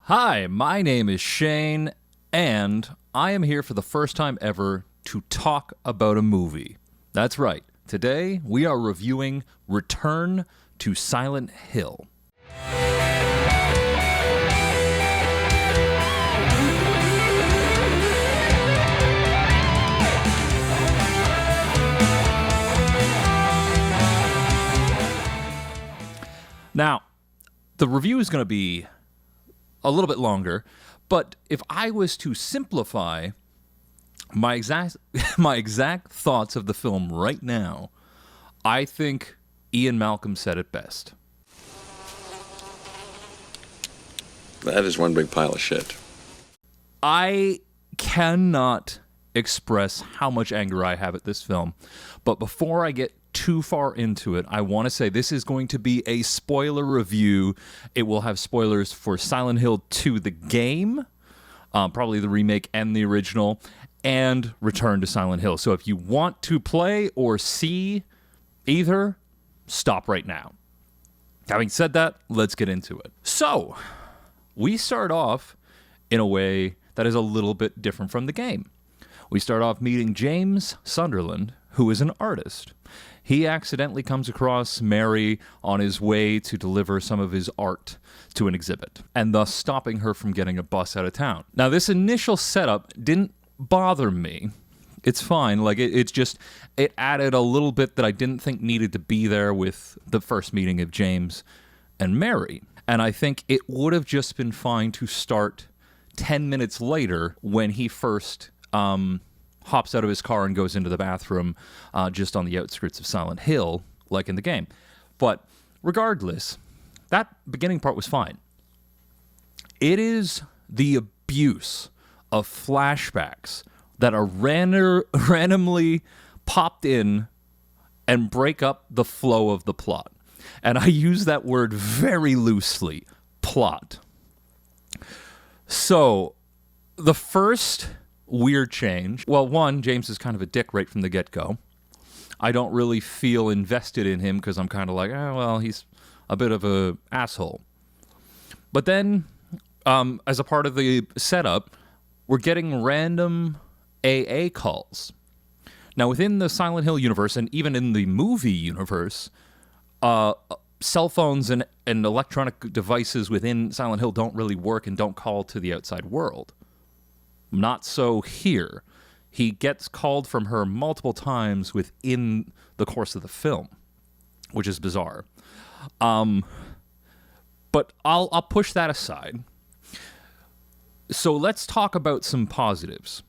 Hi, my name is Shane, and I am here for the first time ever to talk about a movie. That's right. Today, we are reviewing Return to Silent Hill. Now, the review is going to be a little bit longer, but if I was to simplify my exact thoughts of the film right now, I think Ian Malcolm said it best. That is one big pile of shit. I cannot express how much anger I have at this film, but before I get too far into it, I want to say this is going to be a spoiler review. It will have spoilers for Silent Hill 2, the game, probably the remake and the original, and Return to Silent Hill. So if you want to play or see either, stop right now. Having said that, let's get into it. So, we start off in a way that is a little bit different from the game. We start off meeting James Sunderland, who is an artist. He accidentally comes across Mary on his way to deliver some of his art to an exhibit, and thus stopping her from getting a bus out of town. Now, this initial setup didn't bother me. It's fine. Like, it added a little bit that I didn't think needed to be there with the first meeting of James and Mary. And I think it would have just been fine to start 10 minutes later when he first hops out of his car and goes into the bathroom just on the outskirts of Silent Hill, like in the game. But regardless, that beginning part was fine. It is the abuse of flashbacks that are randomly popped in and break up the flow of the plot. And I use that word very loosely, plot. So, the first weird change. Well, one, James is kind of a dick right from the get-go. I don't really feel invested in him because I'm kind of like, he's a bit of a asshole. But then, as a part of the setup, we're getting random AA calls. Now, within the Silent Hill universe, and even in the movie universe, cell phones and electronic devices within Silent Hill don't really work and don't call to the outside world. Not so here. He gets called from her multiple times within the course of the film, which is bizarre. But I'll push that aside. So let's talk about some positives.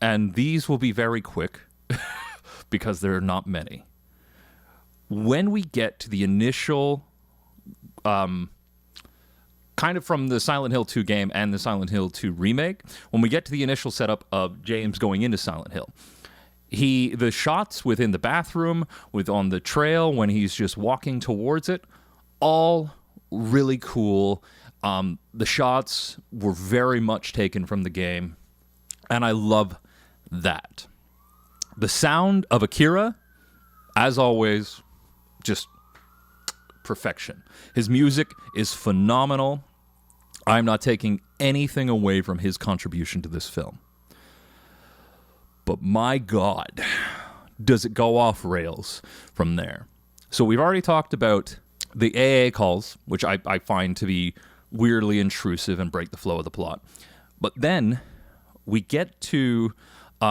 And these will be very quick because there are not many. When we get to the initial kind of from the Silent Hill 2 game and the Silent Hill 2 remake, when we get to the initial setup of James going into Silent Hill, the shots within the bathroom, on the trail, when he's just walking towards it, all really cool. The shots were very much taken from the game, and I love that. The sound of Akira, as always, just perfection. His music is phenomenal. I'm not taking anything away from his contribution to this film. But my God, does it go off rails from there. So we've already talked about the AA calls, which I find to be weirdly intrusive and break the flow of the plot. But then we get to,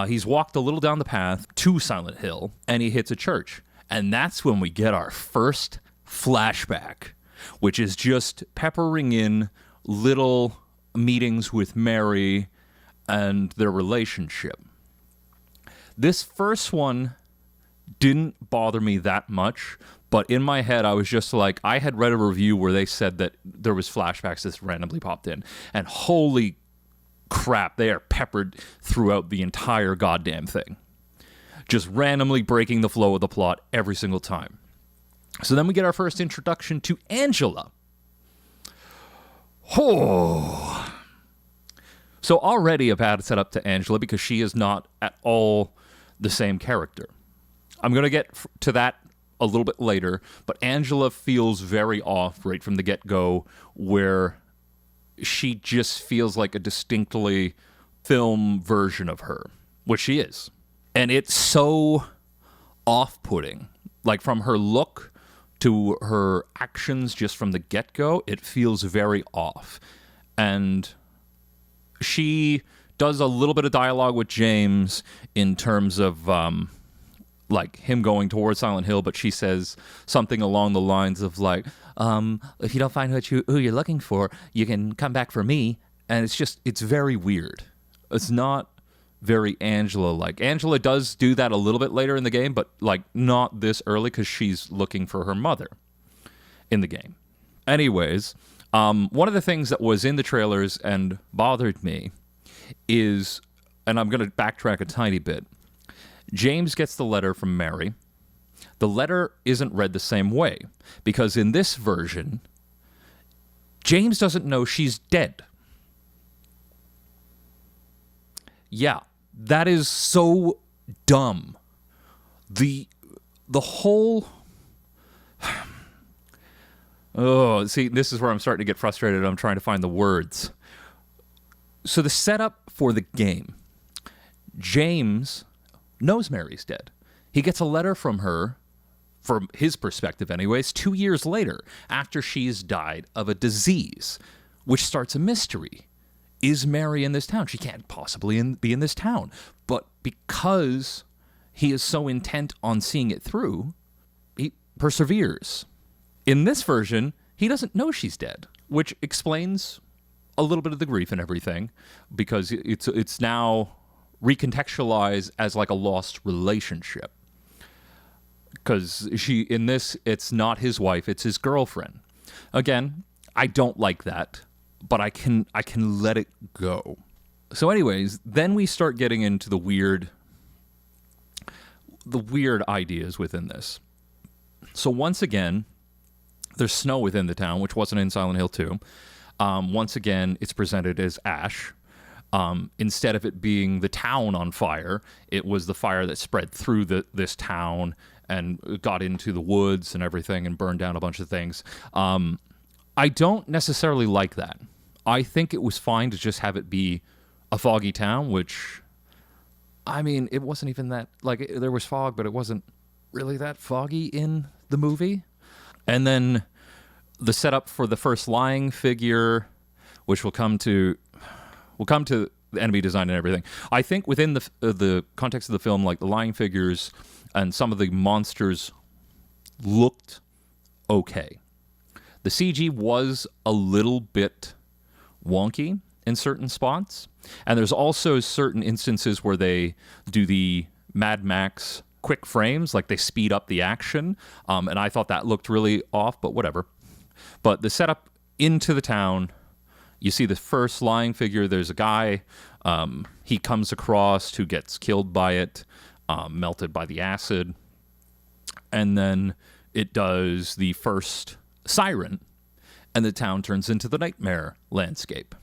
he's walked a little down the path to Silent Hill, and he hits a church. And that's when we get our first flashback, which is just peppering in little meetings with Mary and their relationship. This first one didn't bother me that much, but in my head I was just like, I had read a review where they said that there was flashbacks that randomly popped in, and holy crap, they are peppered throughout the entire goddamn thing. Just randomly breaking the flow of the plot every single time. So then we get our first introduction to Angela. Oh. So already a bad setup to Angela because she is not at all the same character. I'm going to get to that a little bit later, but Angela feels very off right from the get-go, where she just feels like a distinctly film version of her, which she is. And it's so off-putting. Like, from her look to her actions just from the get-go, it feels very off. And she does a little bit of dialogue with James in terms of like him going towards Silent Hill, but she says something along the lines of like, if you don't find who you're looking for, you can come back for me. And it's very weird. It's not very Angela-like. Angela does do that a little bit later in the game, but like not this early, because she's looking for her mother in the game. Anyways, one of the things that was in the trailers and bothered me is, and I'm going to backtrack a tiny bit, James gets the letter from Mary. The letter isn't read the same way, because in this version, James doesn't know she's dead. Yeah, that is so dumb. The whole... Oh, see, this is where I'm starting to get frustrated. I'm trying to find the words. So the setup for the game, James knows Mary's dead. He gets a letter from her, from his perspective anyways, 2 years later, after she's died of a disease, which starts a mystery. Is Mary in this town? She can't possibly be in this town. But because he is so intent on seeing it through, he perseveres. In this version, he doesn't know she's dead, which explains a little bit of the grief and everything, because it's now recontextualized as like a lost relationship. Because in this, it's not his wife, it's his girlfriend. Again, I don't like that, but I can let it go. So anyways, then we start getting into the weird ideas within this. So once again, there's snow within the town, which wasn't in Silent Hill 2. Once again, it's presented as ash. Instead of it being the town on fire, it was the fire that spread through this town and got into the woods and everything and burned down a bunch of things. I don't necessarily like that. I think it was fine to just have it be a foggy town, which, I mean, it wasn't even that, like, there was fog, but it wasn't really that foggy in the movie. And then the setup for the first lying figure, which we'll come to the enemy design and everything. I think within the context of the film, like the lying figures and some of the monsters looked okay. The CG was a little bit wonky in certain spots, and there's also certain instances where they do the Mad Max quick frames, like they speed up the action, and I thought that looked really off, but whatever. But the setup into the town, you see the first lying figure, there's a guy, he comes across who gets killed by it, melted by the acid, and then it does the first siren, and the town turns into the nightmare landscape,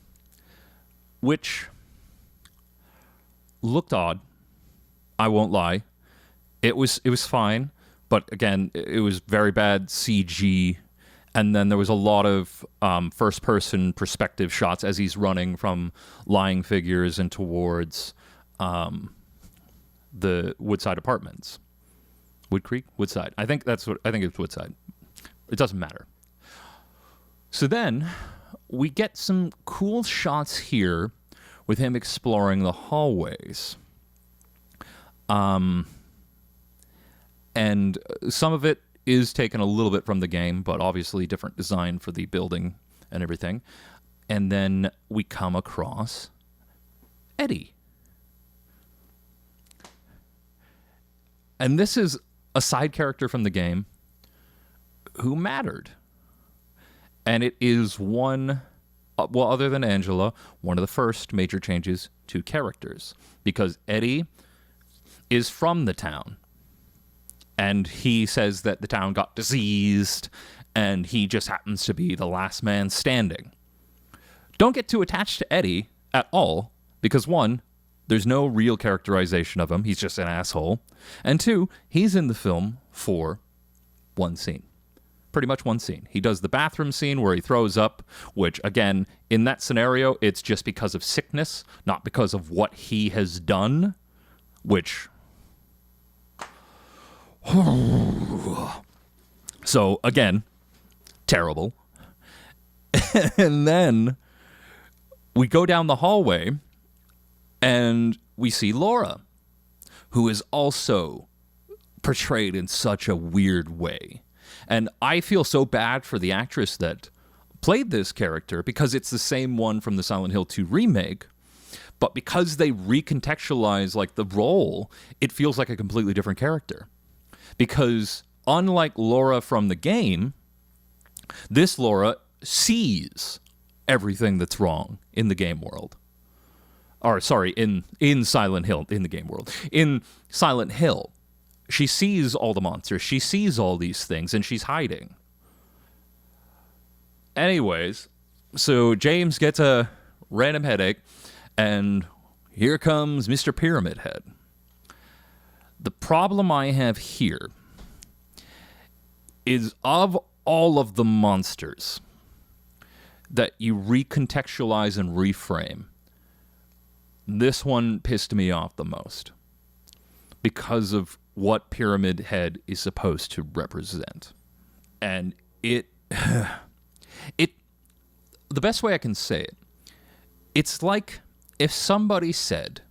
which looked odd. I won't lie. It was fine, but again, it was very bad CG, and then there was a lot of first-person perspective shots as he's running from lying figures and towards the Woodside Apartments. Wood Creek? Woodside. I think it's Woodside. It doesn't matter. So then we get some cool shots here with him exploring the hallways. And some of it is taken a little bit from the game, but obviously different design for the building and everything. And then we come across Eddie. And this is a side character from the game who mattered. And it is other than Angela, one of the first major changes to characters. Because Eddie is from the town. And he says that the town got diseased, and he just happens to be the last man standing. Don't get too attached to Eddie at all, because one, there's no real characterization of him. He's just an asshole. And two, he's in the film for one scene. pretty much one scene. He does the bathroom scene where he throws up, which, again, in that scenario, it's just because of sickness, not because of what he has done, which... So, again, terrible. And then we go down the hallway, and we see Laura, who is also portrayed in such a weird way. And I feel so bad for the actress that played this character because it's the same one from the Silent Hill 2 remake, but because they recontextualize like the role, it feels like a completely different character. Because unlike Laura from the game, this Laura sees everything that's wrong in the game world. Or sorry, in Silent Hill, in the game world. In Silent Hill, she sees all the monsters. She sees all these things, and she's hiding. Anyways, so James gets a random headache, and here comes Mr. Pyramid Head. The problem I have here is of all of the monsters that you recontextualize and reframe, this one pissed me off the most because of what Pyramid Head is supposed to represent. And the best way I can say it, it's like if somebody said,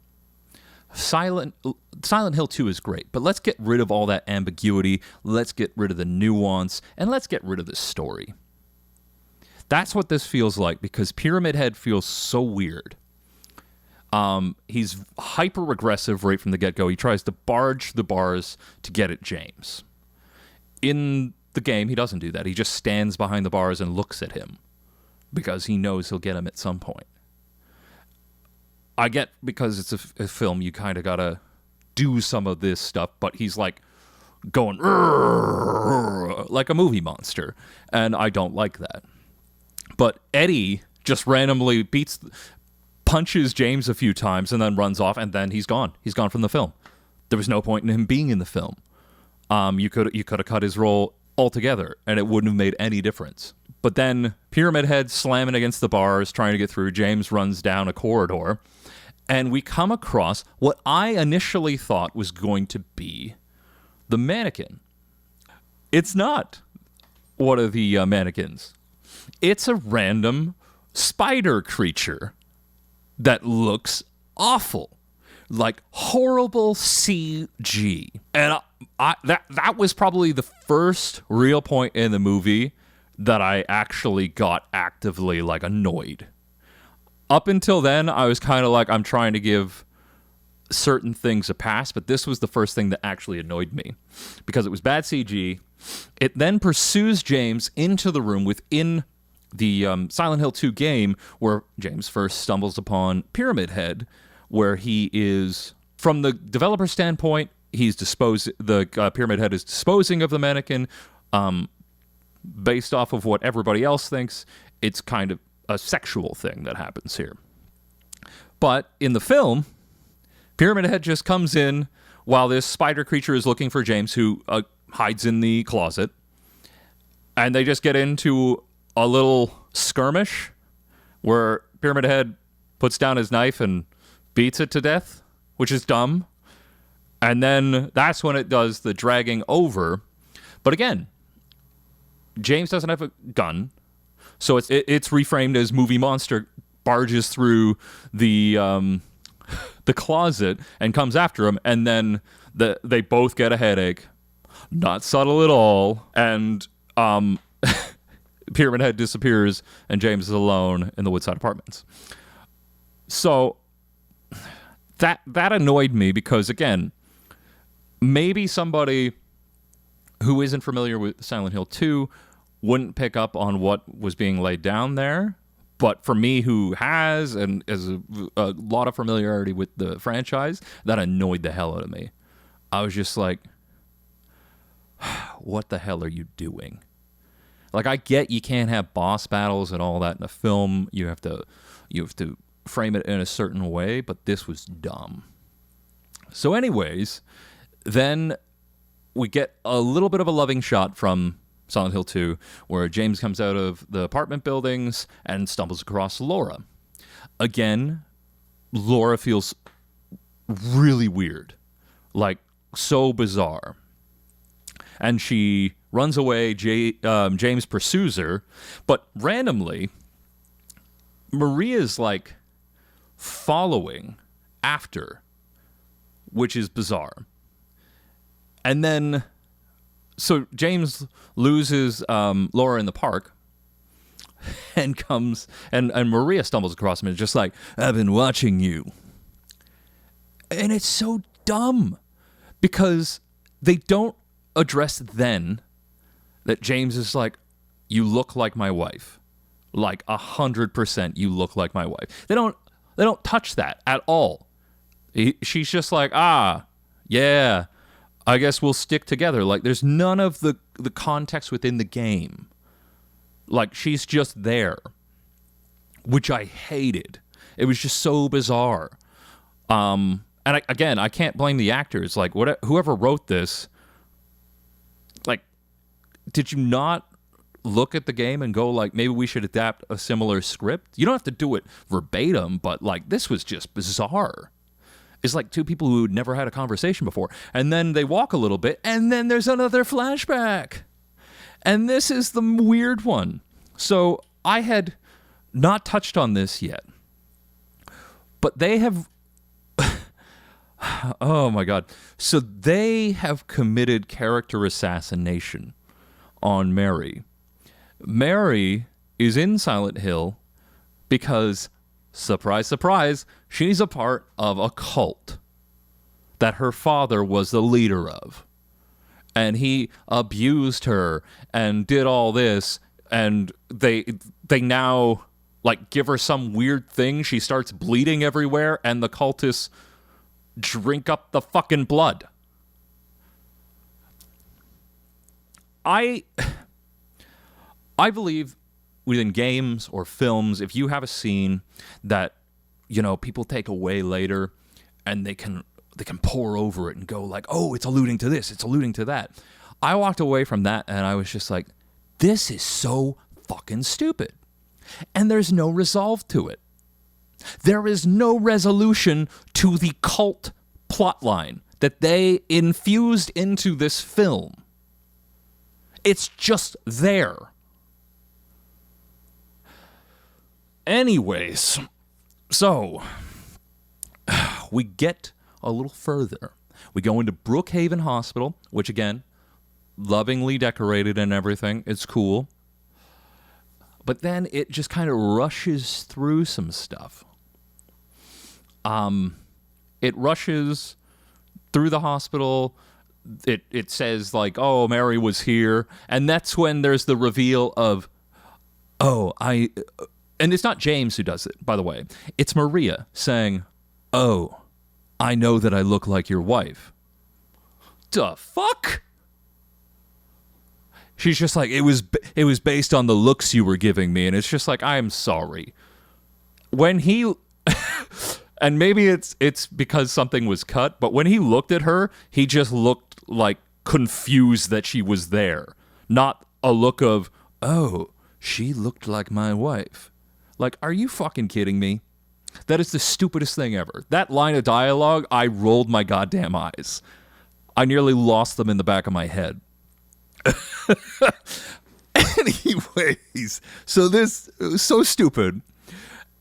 Silent Hill 2 is great, but let's get rid of all that ambiguity, let's get rid of the nuance, and let's get rid of the story. That's what this feels like, because Pyramid Head feels so weird. He's hyper-aggressive right from the get-go. He tries to barge the bars to get at James. In the game, he doesn't do that. He just stands behind the bars and looks at him, because he knows he'll get him at some point. I get, because it's a film, you kind of gotta do some of this stuff, but he's like going like a movie monster, and I don't like that. But Eddie just randomly punches James a few times and then runs off, and then he's gone. He's gone from the film. There was no point in him being in the film. You could have cut his role altogether, and it wouldn't have made any difference. But then Pyramid Head slamming against the bars, trying to get through. James runs down a corridor, and we come across what I initially thought was going to be the mannequin. It's not one of the mannequins. It's a random spider creature that looks awful, like horrible CG. And that was probably the first real point in the movie that I actually got actively like annoyed. Up until then, I was kind of like, I'm trying to give certain things a pass, but this was the first thing that actually annoyed me because it was bad CG. It then pursues James into the room within the Silent Hill 2 game where James first stumbles upon Pyramid Head, where he is, from the developer standpoint, the Pyramid Head is disposing of the mannequin. Based off of what everybody else thinks, it's kind of a sexual thing that happens here. But in the film, Pyramid Head just comes in while this spider creature is looking for James, who hides in the closet. And they just get into a little skirmish where Pyramid Head puts down his knife and beats it to death, which is dumb. And then that's when it does the dragging over. But again, James doesn't have a gun, so it's reframed as movie monster barges through the closet and comes after him, and then they both get a headache. Not subtle at all, and Pyramid Head disappears, and James is alone in the Woodside Apartments. So that annoyed me because, again, maybe somebody who isn't familiar with Silent Hill 2 wouldn't pick up on what was being laid down there. But for me, who has and has a lot of familiarity with the franchise, that annoyed the hell out of me. I was just like, what the hell are you doing? Like, I get you can't have boss battles and all that in a film. You have to frame it in a certain way, but this was dumb. So anyways, then we get a little bit of a loving shot from Silent Hill 2, where James comes out of the apartment buildings and stumbles across Laura. Again, Laura feels really weird, like so bizarre. And she runs away. James pursues her, but randomly, Maria's like following after, which is bizarre. And then, so James loses Laura in the park and comes, and Maria stumbles across him and is just like, I've been watching you. And it's so dumb because they don't address then that James is like, you look like my wife. Like 100% you look like my wife. They don't touch that at all. She's just like, yeah, I guess we'll stick together. Like, there's none of the context within the game. Like, she's just there, which I hated. It was just so bizarre. And I can't blame the actors. Like, whoever wrote this, like, did you not look at the game and go, like, maybe we should adapt a similar script? You don't have to do it verbatim, but, like, this was just bizarre. It's like two people who had never had a conversation before. And then they walk a little bit, and then there's another flashback. And this is the weird one. So I had not touched on this yet. But they have... oh, my God. So they have committed character assassination on Mary. Mary is in Silent Hill because... surprise, surprise, she's a part of a cult that her father was the leader of. And he abused her and did all this, and they now, like, give her some weird thing. She starts bleeding everywhere, and the cultists drink up the fucking blood. I believe within games or films, if you have a scene that, you know, people take away later and they can pour over it and go like, oh, it's alluding to this, it's alluding to that. I walked away from that and I was just like, this is so fucking stupid. And there's no resolve to it. There is no resolution to the cult plotline that they infused into this film. It's just there. Anyways, so we get a little further. We go into Brookhaven Hospital, which again, lovingly decorated and everything. It's cool. But then it just kind of rushes through some stuff. It rushes through the hospital. It says like, oh, Mary was here. And that's when there's the reveal of, and it's not James who does it, by the way. It's Maria saying, oh, I know that I look like your wife. The fuck? She's just like, it was based on the looks you were giving me. And it's just like, I'm sorry. When he, and maybe it's because something was cut, but when he looked at her, he just looked like confused that she was there. Not a look of, oh, she looked like my wife. Like, are you fucking kidding me? That is the stupidest thing ever. That line of dialogue, I rolled my goddamn eyes. I nearly lost them in the back of my head. Anyways, so this was so stupid.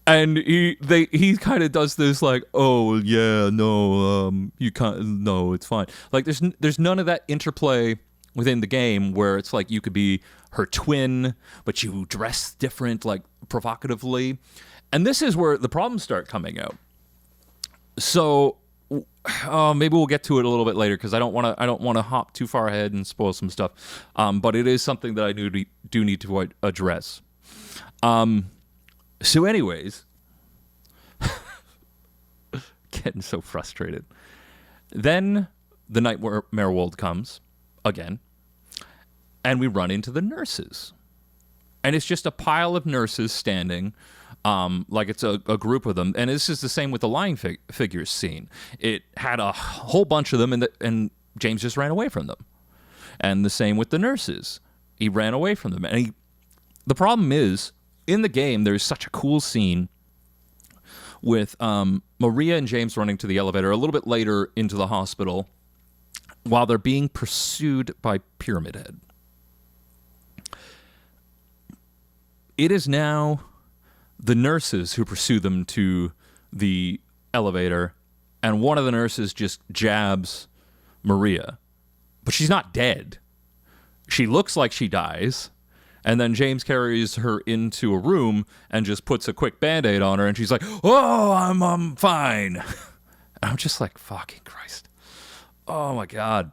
And he kind of does this like, oh, yeah, no, you can't, no, it's fine. Like, there's none of that interplay within the game where it's like you could be her twin, but you dress different, like provocatively. And this is where the problems start coming out. So maybe we'll get to it a little bit later because I don't want to hop too far ahead and spoil some stuff. But it is something that I do need to address. So anyways, getting so frustrated. Then the Nightmare World comes again. And we run into the nurses. And it's just a pile of nurses standing, like it's a group of them. And this is the same with the lying figures scene. It had a whole bunch of them, and James just ran away from them. And the same with the nurses. he ran away from them. And the problem is, in the game, there's such a cool scene with Maria and James running to the elevator a little bit later into the hospital while they're being pursued by Pyramid Head. It is now the nurses who pursue them to the elevator, and one of the nurses just jabs Maria. But she's not dead. She looks like she dies, and then James carries her into a room and just puts a quick Band-Aid on her, and she's like, "Oh, I'm fine." And I'm just like, fucking Christ. Oh, my God.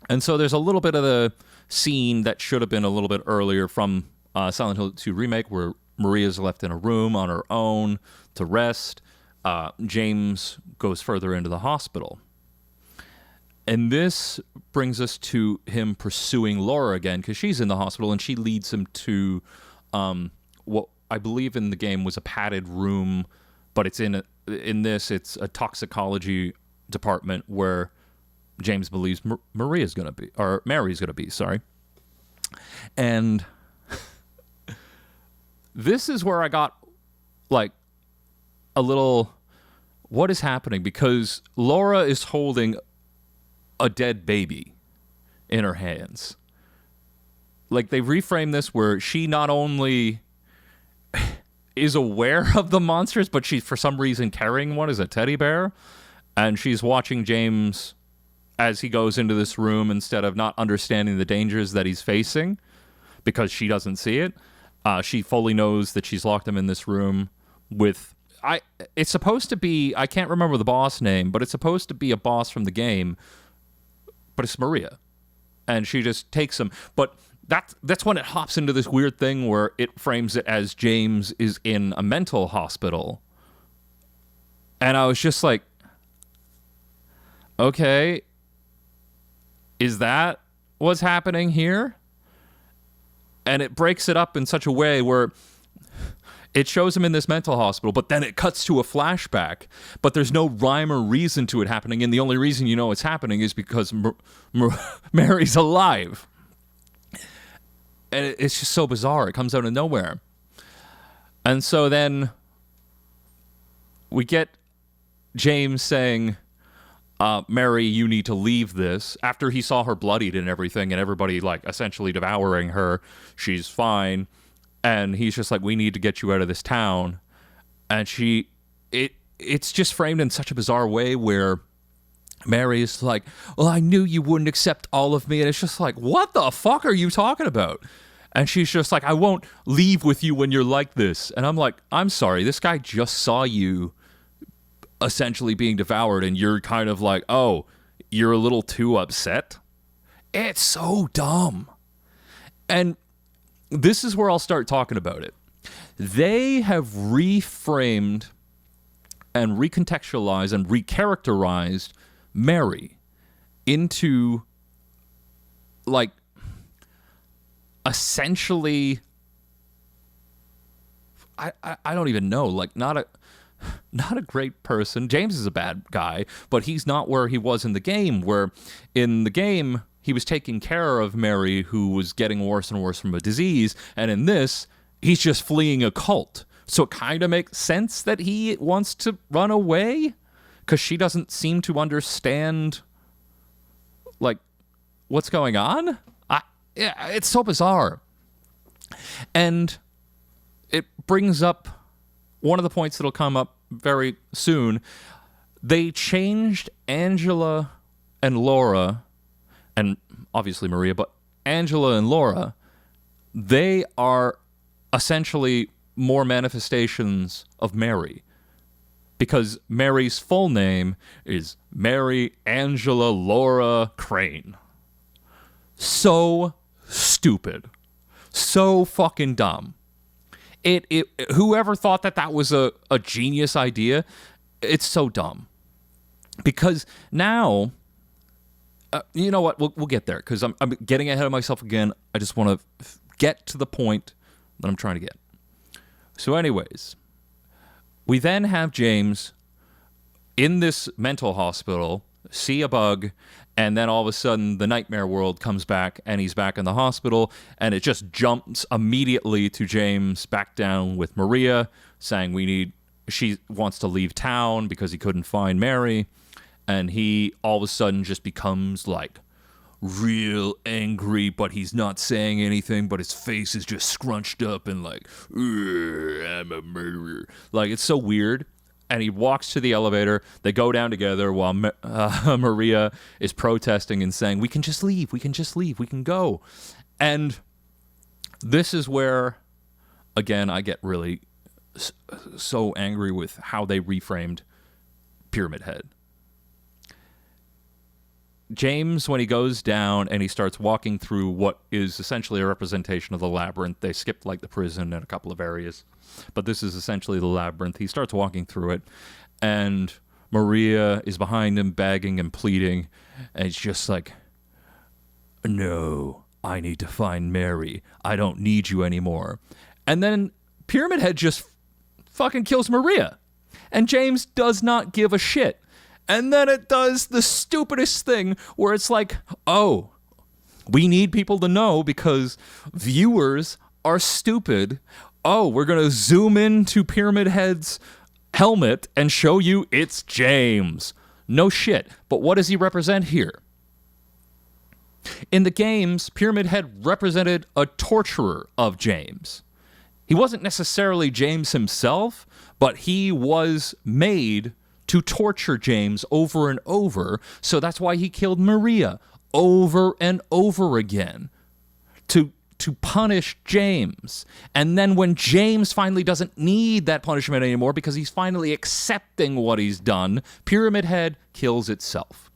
And so there's a little bit of the scene that should have been a little bit earlier from Silent Hill 2 Remake, where Maria's left in a room on her own to rest. James goes further into the hospital. And this brings us to him pursuing Laura again, because she's in the hospital, and she leads him to what I believe in the game was a padded room, but it's in this a toxicology department where James believes Mary's going to be, sorry. And this is where I got like a little, what is happening? Because Laura is holding a dead baby in her hands. Like, they reframe this where she not only is aware of the monsters, but she's for some reason carrying one as a teddy bear, and she's watching James as he goes into this room instead of not understanding the dangers that he's facing because she doesn't see it. She fully knows that she's locked him in this room with... It's supposed to be... I can't remember the boss name, but it's supposed to be a boss from the game, but it's Maria. And she just takes him. But that's when it hops into this weird thing where it frames it as James is in a mental hospital. And I was just like, okay, is that what's happening here? And it breaks it up in such a way where it shows him in this mental hospital, but then it cuts to a flashback, but there's no rhyme or reason to it happening, and the only reason you know it's happening is because Mary's alive. And it's just so bizarre. It comes out of nowhere. And so then we get James saying, Mary, you need to leave this. After he saw her bloodied and everything, and everybody like essentially devouring her, she's fine. And he's just like, we need to get you out of this town. And it's just framed in such a bizarre way where Mary is like, well, I knew you wouldn't accept all of me. And it's just like, what the fuck are you talking about? And she's just like, I won't leave with you when you're like this. And I'm like, I'm sorry, this guy just saw you essentially being devoured, and you're kind of like, oh, you're a little too upset? It's so dumb. And this is where I'll start talking about it. They have reframed and recontextualized and recharacterized Mary into like essentially I don't even know, like not a great person. James is a bad guy, but he's not where he was in the game, where in the game he was taking care of Mary, who was getting worse and worse from a disease, and in this, he's just fleeing a cult. So it kind of makes sense that he wants to run away, because she doesn't seem to understand, like, what's going on? It's so bizarre. And it brings up one of the points that'll come up very soon. They changed Angela and Laura, and obviously Maria, but Angela and Laura, they are essentially more manifestations of Mary. Because Mary's full name is Mary Angela Laura Crane. So stupid. So fucking dumb. Whoever thought that was a genius idea, it's so dumb. Because now, you know what, we'll get there, because I'm getting ahead of myself again. I just want to get to the point that I'm trying to get. So anyways, we then have James in this mental hospital, see a bug, and then all of a sudden the nightmare world comes back and he's back in the hospital, and it just jumps immediately to James back down with Maria saying she wants to leave town because he couldn't find Mary, and he all of a sudden just becomes like real angry, but he's not saying anything, but his face is just scrunched up and like, I'm a murderer. Like, it's so weird. And he walks to the elevator. They go down together while Maria is protesting and saying, we can just leave, we can go. And this is where, again, I get really so angry with how they reframed Pyramid Head. James, when he goes down and he starts walking through what is essentially a representation of the labyrinth, they skipped like the prison and a couple of areas, but this is essentially the labyrinth. He starts walking through it, and Maria is behind him, begging and pleading, and it's just like, no, I need to find Mary. I don't need you anymore. And then Pyramid Head just fucking kills Maria, and James does not give a shit. And then it does the stupidest thing where it's like, oh, we need people to know because viewers are stupid. Oh, we're going to zoom into Pyramid Head's helmet and show you it's James. No shit. But what does he represent here? In the games, Pyramid Head represented a torturer of James. He wasn't necessarily James himself, but he was made to torture James over and over, so that's why he killed Maria over and over again, to punish James. And then when James finally doesn't need that punishment anymore because he's finally accepting what he's done, Pyramid Head kills itself.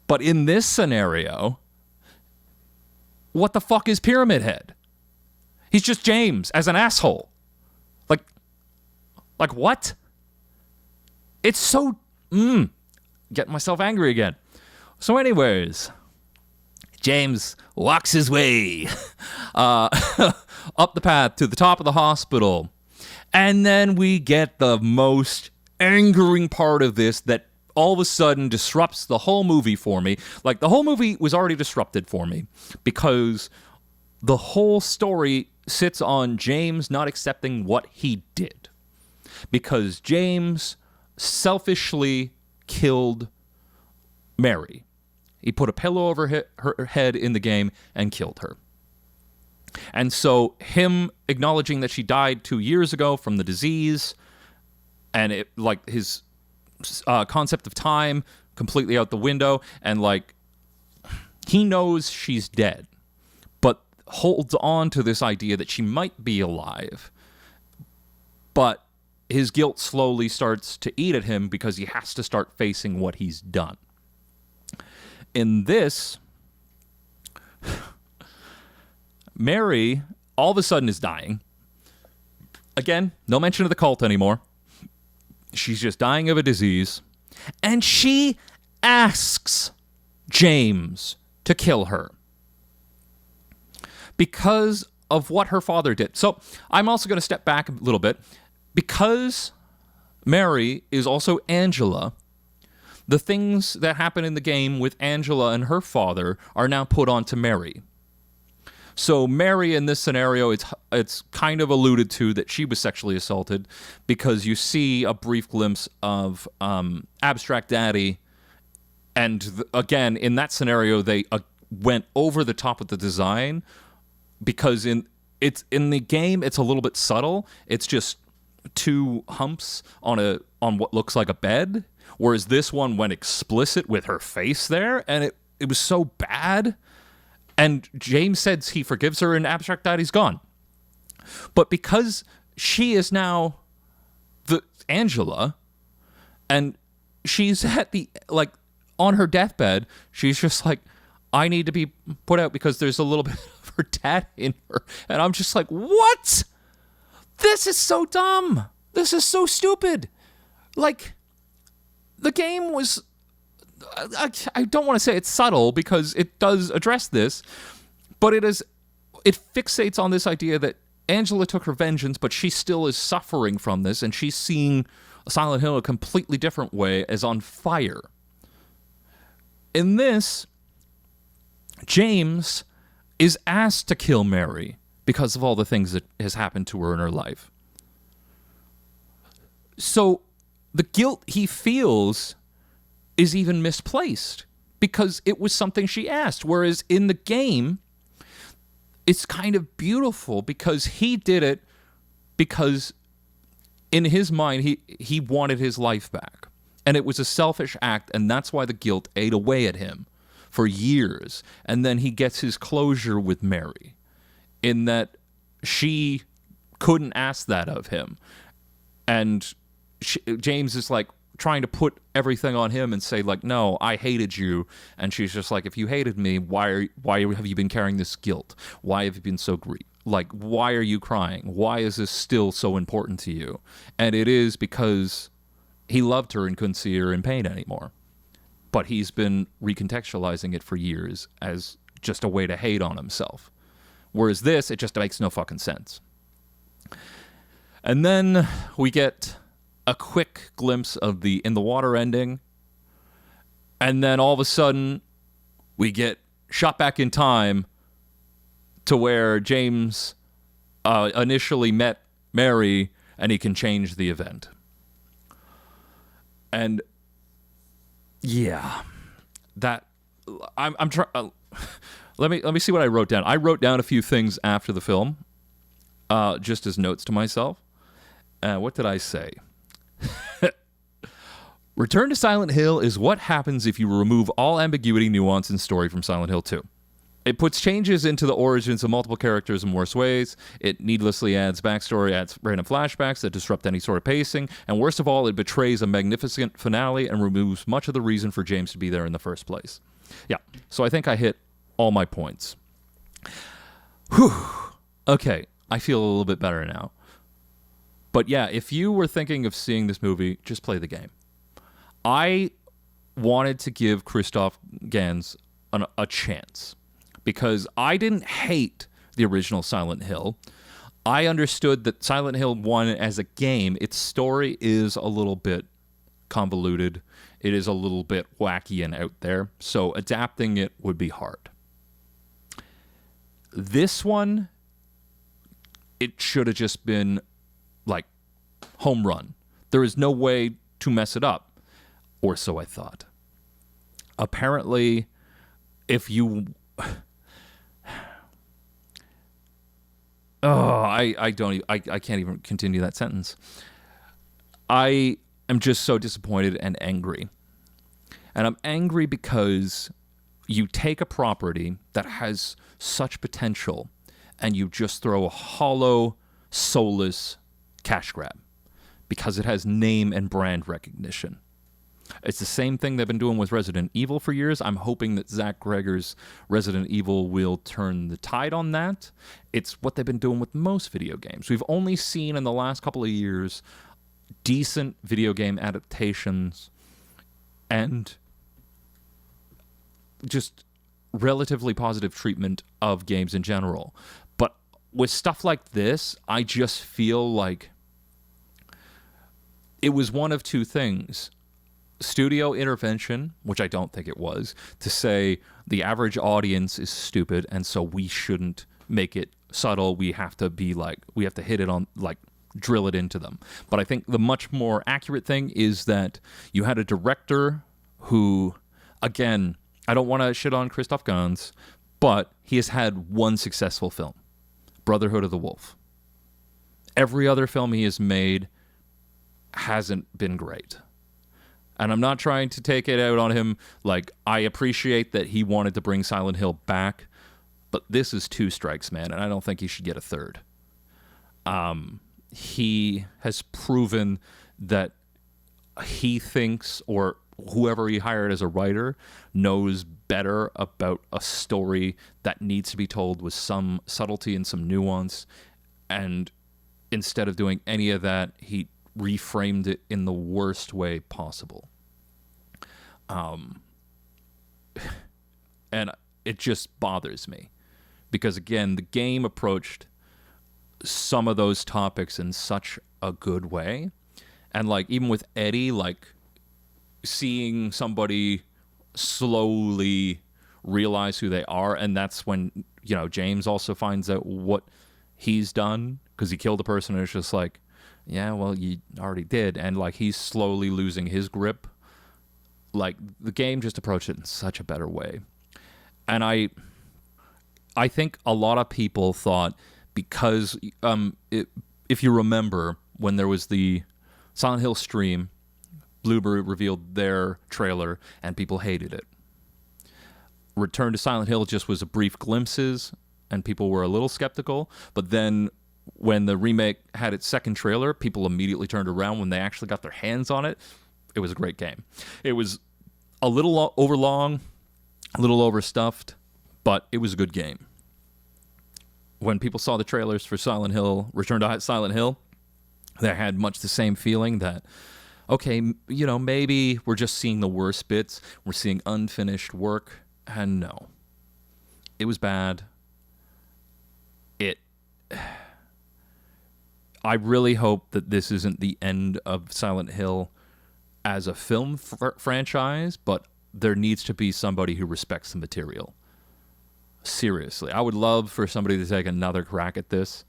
But in this scenario, what the fuck is Pyramid Head? He's just James as an asshole. Like what? It's so... getting myself angry again. So anyways, James walks his way up the path to the top of the hospital. And then we get the most angering part of this that all of a sudden disrupts the whole movie for me. Like, the whole movie was already disrupted for me because the whole story sits on James not accepting what he did. Because James selfishly killed Mary. He put a pillow over her head in the game and killed her. And so him acknowledging that she died 2 years ago from the disease, and it, like, his concept of time completely out the window, and like, he knows she's dead, but holds on to this idea that she might be alive. But his guilt slowly starts to eat at him because he has to start facing what he's done. In this, Mary all of a sudden is dying. Again, no mention of the cult anymore. She's just dying of a disease. And she asks James to kill her because of what her father did. So I'm also going to step back a little bit. Because Mary is also Angela, the things that happen in the game with Angela and her father are now put onto Mary. So Mary, in this scenario, it's kind of alluded to that she was sexually assaulted because you see a brief glimpse of Abstract Daddy. And again, in that scenario, they went over the top of the design because in the game, it's a little bit subtle. It's just two humps on what looks like a bed, whereas this one went explicit with her face there, and it was so bad. And James says he forgives her, and Abstract Daddy's gone. But because she is now the Angela, and she's at the, like, on her deathbed, she's just like, I need to be put out because there's a little bit of her dad in her. And I'm just like, what? This is so dumb. This is so stupid. Like, the game was... I don't want to say it's subtle because it does address this, but it fixates on this idea that Angela took her vengeance, but she still is suffering from this, and she's seeing Silent Hill a completely different way, as on fire. In this, James is asked to kill Mary because of all the things that has happened to her in her life. So the guilt he feels is even misplaced because it was something she asked. Whereas in the game, it's kind of beautiful because he did it because in his mind, he wanted his life back. And it was a selfish act, and that's why the guilt ate away at him for years. And then he gets his closure with Mary in that she couldn't ask that of him. And James is like trying to put everything on him and say like, no, I hated you. And she's just like, if you hated me, why have you been carrying this guilt? Why have you been so grieved? Like, why are you crying? Why is this still so important to you? And it is because he loved her and couldn't see her in pain anymore. But he's been recontextualizing it for years as just a way to hate on himself. Whereas this, it just makes no fucking sense. And then we get a quick glimpse of the In the Water ending. And then all of a sudden, we get shot back in time to where James initially met Mary, and he can change the event. And yeah, that I'm trying. Let me see what I wrote down. I wrote down a few things after the film, just as notes to myself. What did I say? Return to Silent Hill is what happens if you remove all ambiguity, nuance, and story from Silent Hill 2. It puts changes into the origins of multiple characters in worse ways. It needlessly adds backstory, adds random flashbacks that disrupt any sort of pacing, and worst of all, it betrays a magnificent finale and removes much of the reason for James to be there in the first place. Yeah, so I think I hit all my points. Whew. Okay, I feel a little bit better now. But yeah, if you were thinking of seeing this movie, just play the game. I wanted to give Christoph Gans a chance because I didn't hate the original Silent Hill. I understood that Silent Hill 1 as a game, its story is a little bit convoluted. It is a little bit wacky and out there, so adapting it would be hard. This one, it should have just been like home run. There is no way to mess it up. Or so I thought. Apparently, if you... I can't even continue that sentence. I am just so disappointed and angry. And I'm angry because you take a property that has such potential and you just throw a hollow, soulless cash grab because it has name and brand recognition. It's the same thing they've been doing with Resident Evil for years. I'm hoping that Zach Gregor's Resident Evil will turn the tide on that. It's what they've been doing with most video games. We've only seen in the last couple of years decent video game adaptations and just relatively positive treatment of games in general. But with stuff like this, I just feel like it was one of two things. Studio intervention, which I don't think it was, to say the average audience is stupid and so we shouldn't make it subtle. We have to hit it on, like, drill it into them. But I think the much more accurate thing is that you had a director who, again, I don't want to shit on Christoph Gans, but he has had one successful film, Brotherhood of the Wolf. Every other film he has made hasn't been great. And I'm not trying to take it out on him. Like, I appreciate that he wanted to bring Silent Hill back, but this is two strikes, man, and I don't think he should get a third. He has proven that he thinks, or whoever he hired as a writer, knows better about a story that needs to be told with some subtlety and some nuance. And instead of doing any of that, he reframed it in the worst way possible. And it just bothers me because, again, the game approached some of those topics in such a good way. And, like, even with Eddie, like, seeing somebody slowly realize who they are, and that's when, you know, James also finds out what he's done, because he killed a person, and it's just like, yeah, well, you already did, and like he's slowly losing his grip. Like, the game just approached it in such a better way. And I think a lot of people thought, because if you remember when there was the Silent Hill stream, Bluebird revealed their trailer and people hated it. Return to Silent Hill just was a brief glimpses and people were a little skeptical, but then when the remake had its second trailer, people immediately turned around when they actually got their hands on it. It was a great game. It was a little overlong, a little overstuffed, but it was a good game. When people saw the trailers for Silent Hill, Return to Silent Hill, they had much the same feeling that, okay, you know, maybe we're just seeing the worst bits. We're seeing unfinished work. And no, it was bad. I really hope that this isn't the end of Silent Hill as a film franchise, but there needs to be somebody who respects the material. Seriously, I would love for somebody to take another crack at this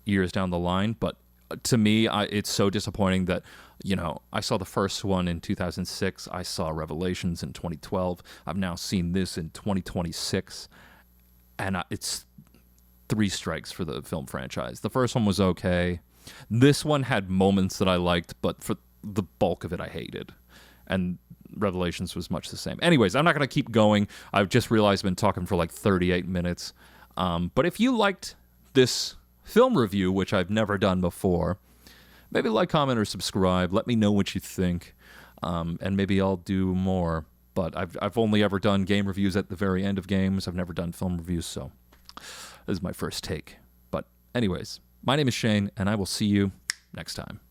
years down the line, but to me, it's so disappointing that, you know, I saw the first one in 2006, I saw Revelations in 2012, I've now seen this in 2026, and it's 3 strikes for the film franchise. The first one was okay. This one had moments that I liked, but for the bulk of it, I hated. And Revelations was much the same. Anyways, I'm not going to keep going. I've just realized I've been talking for like 38 minutes. But if you liked this film review, which I've never done before, maybe like, comment, or subscribe. Let me know what you think. And maybe I'll do more. But I've only ever done game reviews at the very end of games. I've never done film reviews, so this is my first take. But anyways, my name is Shane, and I will see you next time.